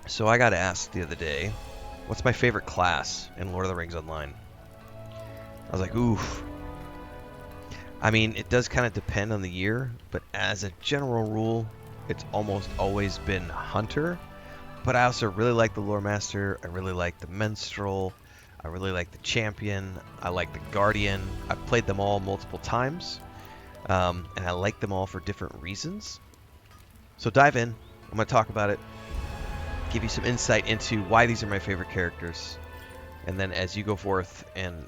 So I got asked the other day, what's my favorite class in Lord of the Rings Online? I was like, oof. I mean, it does kind of depend on the year, but as a general rule, it's almost always been Hunter. But I also really like the Lore Master. I really like the Minstrel. I really like the Champion. I like the Guardian. I've played them all multiple times, and I like them all for different reasons. So dive in. I'm going to talk about it, give you some insight into why these are my favorite characters. And then as you go forth and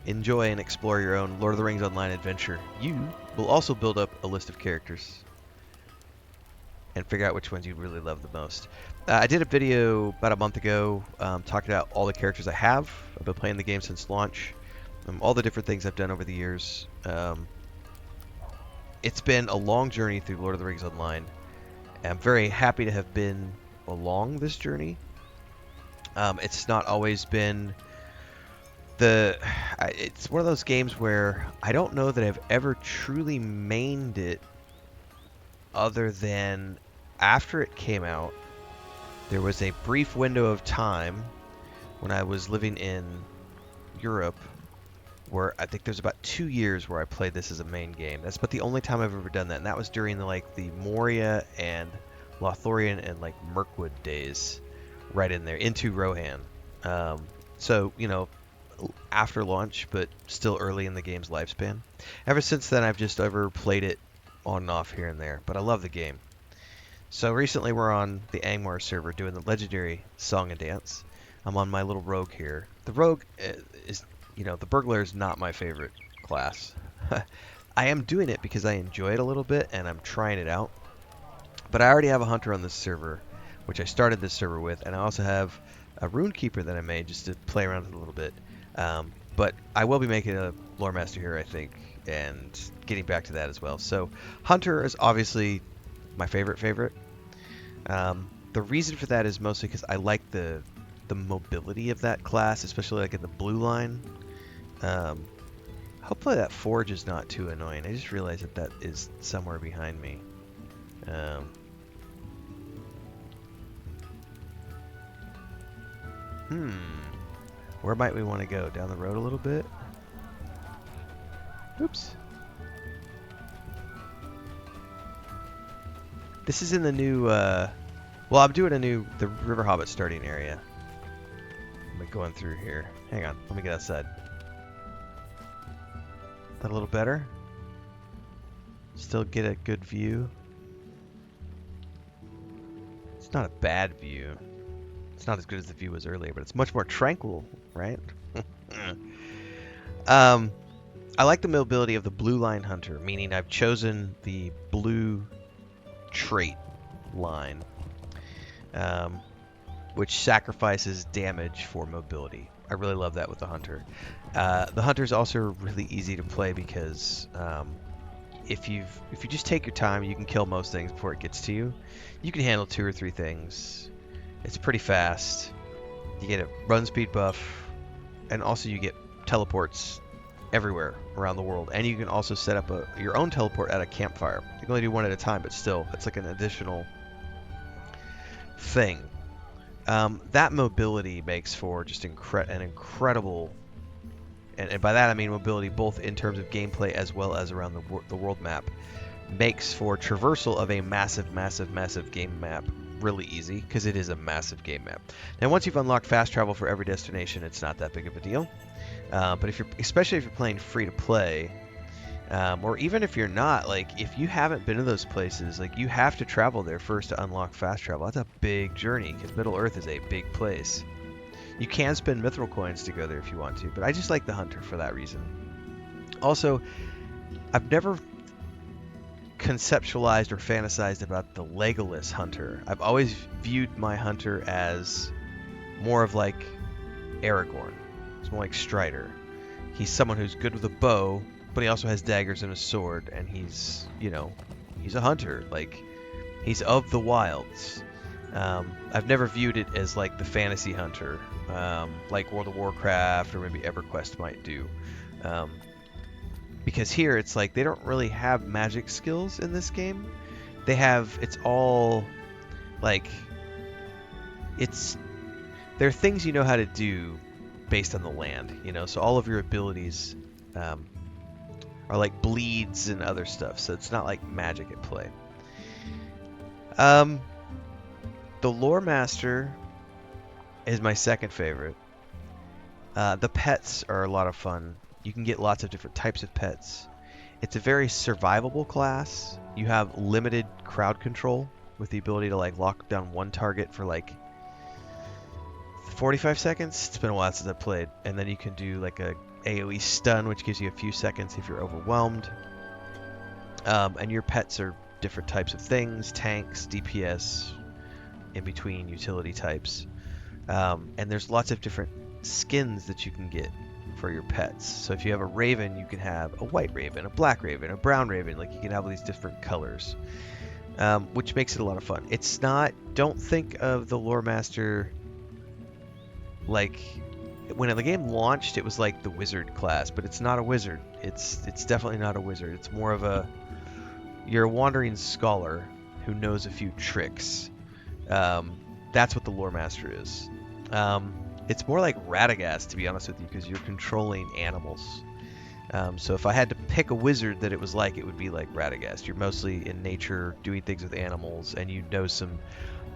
enjoy and explore your own Lord of the Rings Online adventure, you will also build up a list of characters and figure out which ones you really love the most. I did a video about a month ago talking about all the characters I have. I've been playing the game since launch, all the different things I've done over the years. It's been a long journey through Lord of the Rings Online. I'm very happy to have been along this journey. It's not always been it's one of those games where I don't know that I've ever truly mained it other than after it came out. There was a brief window of time when I was living in Europe where I think there's about 2 years where I played this as a main game. That's about the only time I've ever done that, and that was during the Moria and Lothlorien and Mirkwood days, right in there into Rohan. So after launch, but still early in the game's lifespan. Ever since then, I've just ever played it on and off here and there, but I love the game. So recently we're on the Angmar server doing the legendary Song and Dance. I'm on my little rogue here. The rogue is, the burglar is not my favorite class. I am doing it because I enjoy it a little bit and I'm trying it out. But I already have a hunter on this server, which I started this server with, and I also have a rune keeper that I made just to play around with a little bit. But I will be making a lore master here, I think, and getting back to that as well. So hunter is obviously my favorite. The reason for that is mostly because I like the mobility of that class, especially in the blue line. Hopefully that forge is not too annoying. I just realized that is somewhere behind me. Where might we want to go? Down the road a little bit? Oops. This is in the new, well, I'm doing the River Hobbit starting area. I'm going through here. Hang on, let me get outside. That a little better? Still get a good view. It's not a bad view. It's not as good as the view was earlier, but it's much more tranquil, right? I like the mobility of the blue line hunter, meaning I've chosen the blue trait line, which sacrifices damage for mobility. I really love that with the hunter. The hunter is also really easy to play because if you just take your time, you can kill most things before it gets to you. You can handle 2 or 3 things. It's pretty fast. You get a run speed buff, and also you get teleports everywhere around the world. And you can also set up your own teleport at a campfire. You can only do one at a time, but still, it's like an additional thing. That mobility makes for just an incredible, and by that I mean mobility both in terms of gameplay as well as around the world map, makes for traversal of a massive game map really easy, because it is a massive game map. Now once you've unlocked fast travel for every destination, it's not that big of a deal. But especially if you're playing free to play, or even if you're not, if you haven't been to those places, you have to travel there first to unlock fast travel. That's a big journey, because Middle Earth is a big place. You can spend mithril coins to go there if you want to, but I just like the hunter for that reason. Also, I've never conceptualized or fantasized about the Legolas hunter. I've always viewed my hunter as more of Aragorn. It's more like Strider. He's someone who's good with a bow, but he also has daggers and a sword, and he's a hunter. He's of the wilds. I've never viewed it as the fantasy hunter, like World of Warcraft or maybe EverQuest might do. Because here it's they don't really have magic skills in this game. It's all it's there are things you know how to do based on the land, you know. So all of your abilities um, are like bleeds and other stuff. So it's not like magic at play. Um, the Lore Master is my second favorite. The pets are a lot of fun. You can get lots of different types of pets. It's a very survivable class. You have limited crowd control with the ability to like lock down one target for like 45 seconds. It's been a while since I played. And then you can do like a AoE stun, which gives you a few seconds if you're overwhelmed. And your pets are different types of things, tanks, DPS, in between utility types. And there's lots of different skins that you can get for your pets. So if you have a raven, you can have a white raven, a black raven, a brown raven. Like you can have all these different colors, which makes it a lot of fun. It's not. Don't think of the Lore Master like when the game launched. It was like the wizard class, but it's not a wizard. It's definitely not a wizard. It's more of you're a wandering scholar who knows a few tricks. That's what the Lore Master is. It's more like Radagast, to be honest with you, because you're controlling animals. So if I had to pick a wizard that it was like, it would be like Radagast. You're mostly in nature, doing things with animals, and you know some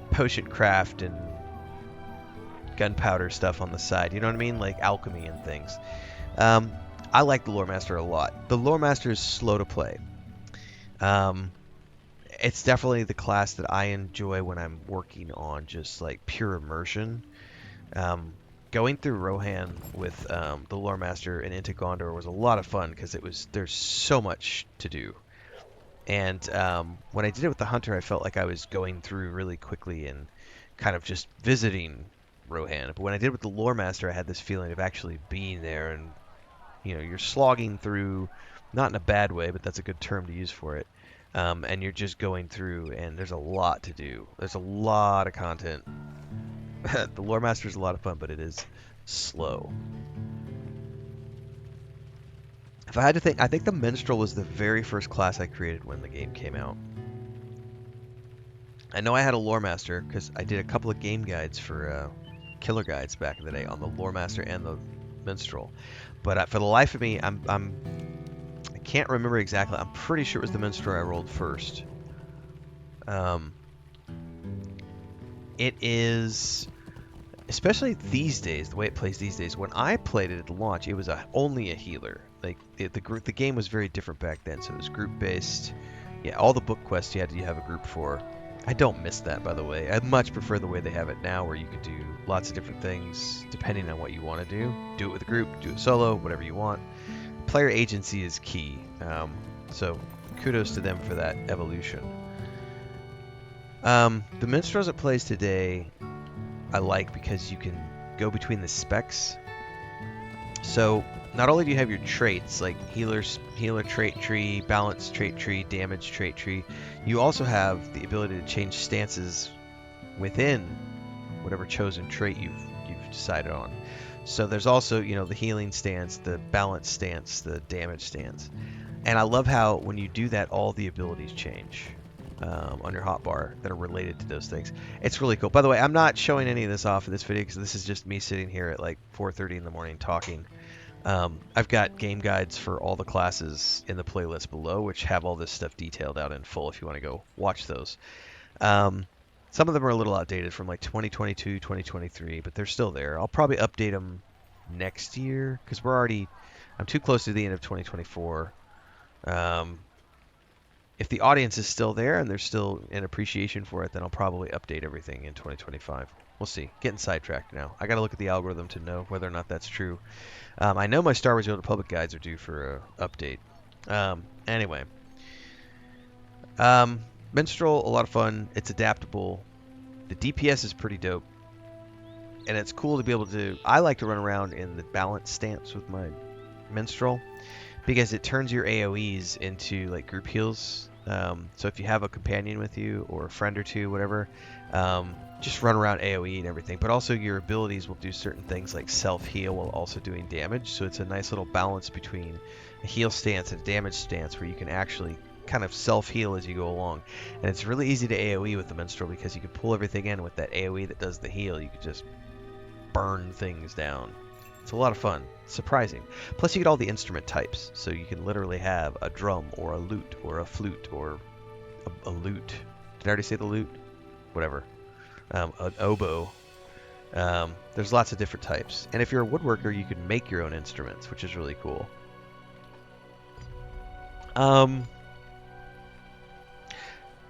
potion craft and gunpowder stuff on the side. You know what I mean? Like alchemy and things. I like the Lore Master a lot. The Lore Master is slow to play. It's definitely the class that I enjoy when I'm working on just like pure immersion. Going through Rohan with the Lore Master and into Gondor was a lot of fun because there's so much to do. And when I did it with the Hunter, I felt like I was going through really quickly and kind of just visiting Rohan. But when I did it with the Lore Master, I had this feeling of actually being there, and you're slogging through, not in a bad way, but that's a good term to use for it. And you're just going through, and there's a lot to do. There's a lot of content. The Lore Master is a lot of fun, but it is slow. If I had to think, I think the Minstrel was the very first class I created when the game came out. I know I had a Lore Master because I did a couple of game guides for killer guides back in the day on the Lore Master and the Minstrel. But for the life of me, I can't remember exactly. I'm pretty sure it was the Minstrel I rolled first. It is, especially these days, the way it plays these days. When I played it at the launch, it was only a healer. Like the game was very different back then, so it was group based. Yeah, all the book quests you had to have a group for. I don't miss that, by the way. I much prefer the way they have it now, where you can do lots of different things depending on what you want to do. Do it with a group, do it solo, whatever you want. Player agency is key, so kudos to them for that evolution. The Minstrels it plays today, I like because you can go between the specs. So not only do you have your traits like healer trait tree, balance trait tree, damage trait tree, you also have the ability to change stances within whatever chosen trait you've decided on. So there's also, the healing stance, the balance stance, the damage stance. And I love how when you do that, all the abilities change on your hotbar that are related to those things. It's really cool. By the way, I'm not showing any of this off in this video because this is just me sitting here at like 4:30 in the morning talking. I've got game guides for all the classes in the playlist below, which have all this stuff detailed out in full if you want to go watch those. Some of them are a little outdated from like 2022, 2023, but they're still there. I'll probably update them next year because I'm too close to the end of 2024. If the audience is still there and there's still an appreciation for it, then I'll probably update everything in 2025. We'll see. Getting sidetracked now. I got to look at the algorithm to know whether or not that's true. I know my Star Wars: The Old Republic guides are due for an update. Anyway. Minstrel, a lot of fun. It's adaptable. The DPS is pretty dope. And it's cool to be able to... I like to run around in the balance stance with my Minstrel because it turns your AoEs into like group heals. So if you have a companion with you or a friend or two, whatever, just run around AoE and everything. But also your abilities will do certain things like self-heal while also doing damage. So it's a nice little balance between a heal stance and a damage stance where you can actually kind of self-heal as you go along. And it's really easy to AoE with the Minstrel because you can pull everything in with that AoE that does the heal. You can just burn things down. It's a lot of fun. Surprising. Plus you get all the instrument types. So you can literally have a drum or a lute or a flute or a lute. Did I already say the lute? Whatever. An oboe. There's lots of different types. And if you're a woodworker, you can make your own instruments, which is really cool.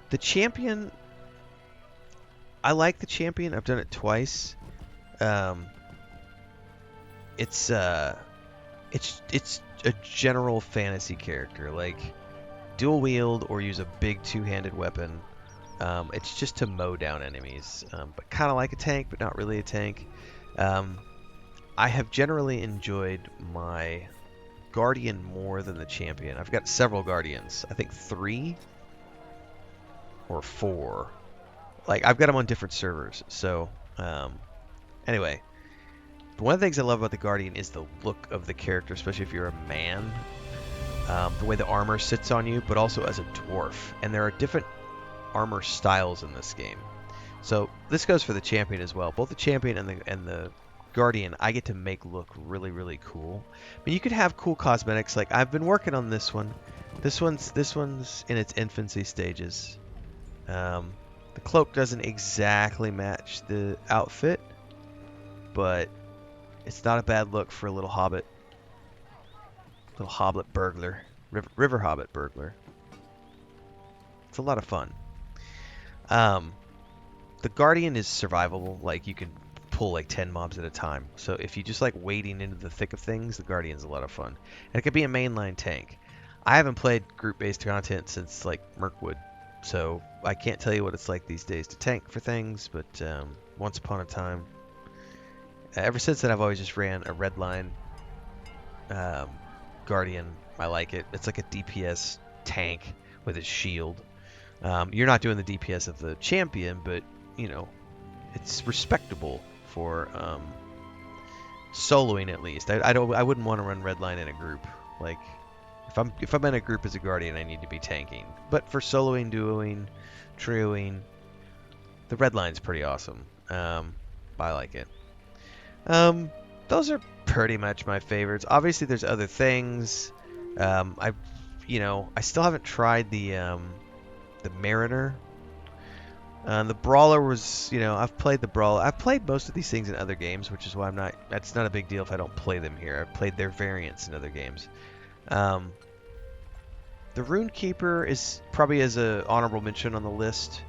The champion, I like the champion. I've done it twice. It's a general fantasy character, like dual wield or use a big two-handed weapon. It's just to mow down enemies, but kind of like a tank, but not really a tank. I have generally enjoyed my Guardian more than the champion. I've got several Guardians. I think 3 or 4. Like, I've got them on different servers. So, anyway, one of the things I love about the Guardian is the look of the character, especially if you're a man. The way the armor sits on you, but also as a dwarf. And there are different armor styles in this game. So this goes for the champion as well. Both the champion and the Guardian, I get to make look really, really cool. I mean, you could have cool cosmetics. Like I've been working on this one. This one's in its infancy stages. The cloak doesn't exactly match the outfit, but it's not a bad look for a little hobbit. Little hobbit burglar. River hobbit burglar. It's a lot of fun. The Guardian is survivable. Like you can pull like 10 mobs at a time. So if you just like wading into the thick of things, the Guardian's a lot of fun. And it could be a mainline tank. I haven't played group-based content since like Mirkwood, so I can't tell you what it's like these days to tank for things. But once upon a time, ever since then, I've always just ran a red line Guardian. I like it. It's like a DPS tank with his shield. You're not doing the DPS of the champion, but you know, it's respectable for soloing at least. I wouldn't want to run redline in a group. Like if I'm in a group as a Guardian, I need to be tanking. But for soloing, duoing, trioing, the redline's pretty awesome. I like it. Those are pretty much my favorites. Obviously, there's other things. I still haven't tried the Mariner. The Brawler was, I've played the Brawler. I've played most of these things in other games, which is why that's not a big deal if I don't play them here. I've played their variants in other games. The Runekeeper is probably as an honorable mention on the list.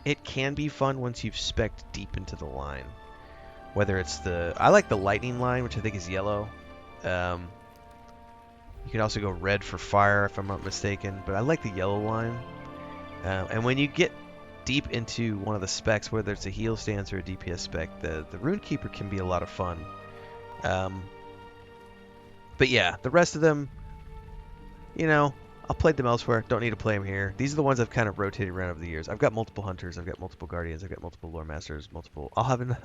It can be fun once you've spec'd deep into the line. Whether it's I like the lightning line, which I think is yellow. You can also go red for fire, if I'm not mistaken. But I like the yellow line. And when you get deep into one of the specs, whether it's a heal stance or a DPS spec, the Runekeeper can be a lot of fun. But yeah, the rest of them, I'll play them elsewhere. Don't need to play them here. These are the ones I've kind of rotated around over the years. I've got multiple hunters. I've got multiple guardians. I've got multiple lore masters. I'll have I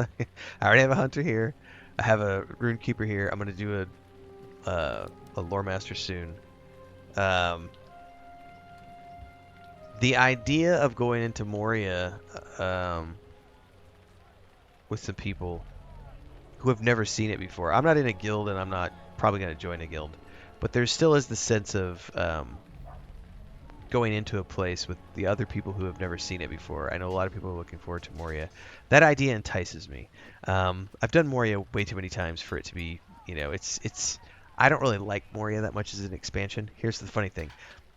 already have a hunter here. I have a Runekeeper here. I'm gonna do a lore master soon. The idea of going into Moria with some people who have never seen it before. I'm not in a guild, and I'm not probably going to join a guild. But there still is the sense of going into a place with the other people who have never seen it before. I know a lot of people are looking forward to Moria. That idea entices me. I've done Moria way too many times for it to be, it's. I don't really like Moria that much as an expansion. Here's the funny thing.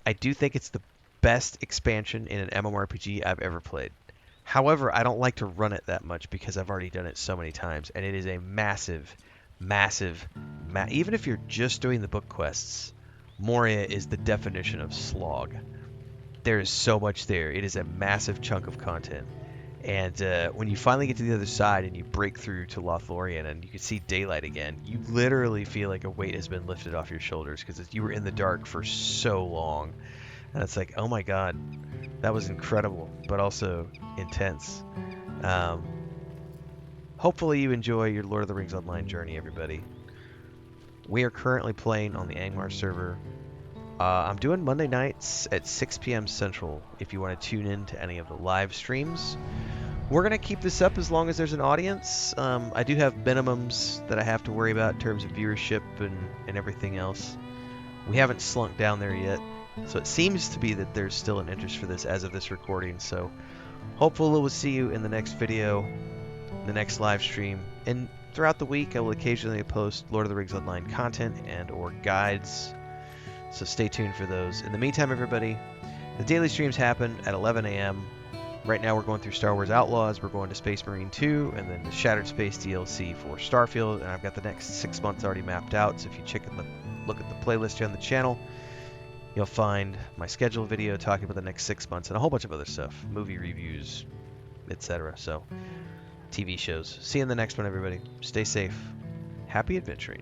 I do think it's the best expansion in an MMORPG I've ever played. However, I don't like to run it that much because I've already done it so many times, and it is a massive, even if you're just doing the book quests, Moria is the definition of slog. There is so much there. It is a massive chunk of content. And when you finally get to the other side and you break through to Lothlorien and you can see daylight again, you literally feel like a weight has been lifted off your shoulders because you were in the dark for so long. And it's like, oh my god, that was incredible, but also intense. Hopefully you enjoy your Lord of the Rings Online journey, everybody. We are currently playing on the Angmar server. I'm doing Monday nights at 6 p.m. Central if you want to tune in to any of the live streams. We're going to keep this up as long as there's an audience. I do have minimums that I have to worry about in terms of viewership and everything else. We haven't slunk down there yet, so it seems to be that there's still an interest for this as of this recording. So hopefully we'll see you in the next video, the next live stream, and throughout the week I will occasionally post Lord of the Rings Online content and or guides. So stay tuned for those. In the meantime, everybody, the daily streams happen at 11 a.m. Right now we're going through Star Wars Outlaws, we're going to Space Marine 2, and then the Shattered Space DLC for Starfield, and I've got the next 6 months already mapped out, so if you look at the playlist here on the channel, you'll find my schedule video talking about the next 6 months and a whole bunch of other stuff, movie reviews, etc. So, TV shows. See you in the next one, everybody. Stay safe. Happy adventuring.